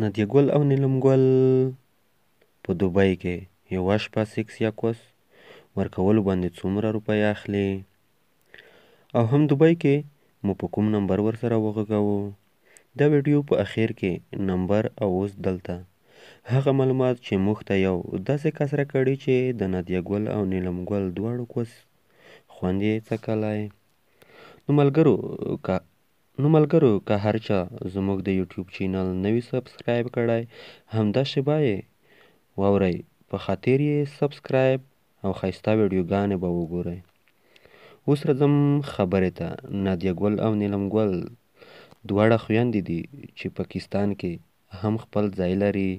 نادیه ګل او نیلم ګل په دوبۍ کې یوه شپه سیکس یا کوس ورکولو باندې څومره روپۍ اخلي او هم دوبۍ کې مو په کوم نمبر ورسره وغږاوه. دا ویډیو په اخر کې نمبر او اوس دلته هغه معلومات چې موږ ته یو داسې کس راکړي چې د نادیه ګل او نیلم ګل دواړو کوس خوند یې څکلی. نو ملګرو که هر چا زموږ د یوټیوب چینل نوی سبسکرایب کړی همدا شیبه یې واورئ په خاطر یې سبسکرایب او ښایسته ویډیوګانې به وګورئ. اوس راځم خبرې ته. نادیه ګل او نیلم ګل دواړه خویندې دي چې پاکستان کې هم خپل ځای لري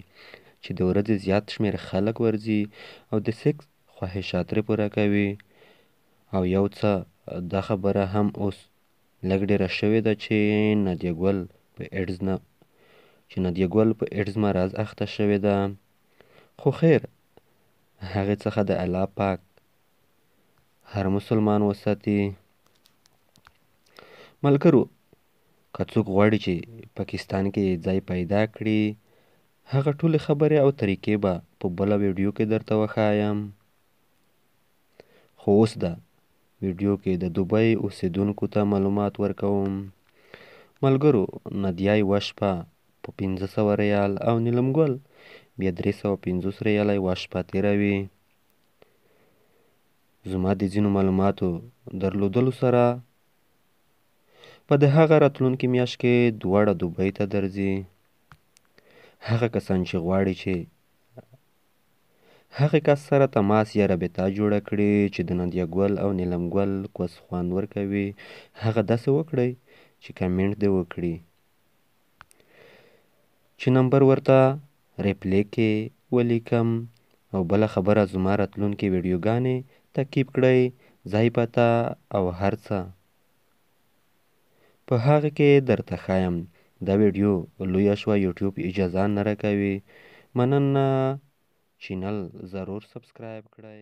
چې د ورځې زیات شمېر خلک ورځي او د سیکس خواهشات ترې پوره کوي. او یو څه دا خبره هم اوس لږ ډېره شوې ده چې نادیه ګل په ایډز مرض اخته شوې ده. خو خیر هغې څخه د الله پاک هر مسلمان وساتي. ملګرو که څوک غواړي چې پاکستان کې ځای پیدا کړي هغه ټولې خبرې او طریقې به په بله ویډیو کې درته وښایم. خو اوس دا ویډیو کې د دوبۍ اوسېدونکو ته معلومات ورکوم. ملګرو نادیه یوه شپه په 500 ریال او نیلم ګل بیا 350 ریاله یوه شپه تېروي. زما د ځینو معلوماتو درلودلو سره په د هغه راتلونکې میاشت کې دواړه دوبۍ ته درځي. هغه کسان چې غواړي چې هغې کس سره تماس یا رابطه جوړه کړي چې د نادیه ګل او نیلم ګل کوس خوند ورکوي هغه داسې وکړئ چې کمنټ دې وکړي چې نمبر ورته ریپلی کې ولیکم. او بله خبره زما راتلونکې ویډیوګانې تعقیب کړئ، ځای پته او هر څه په هغه کې درته ښایم. دا ویډیو لویه شوه یوټیوب اجازه نه راکوي. مننه، چینل ضرور سبسکرایب کړئ.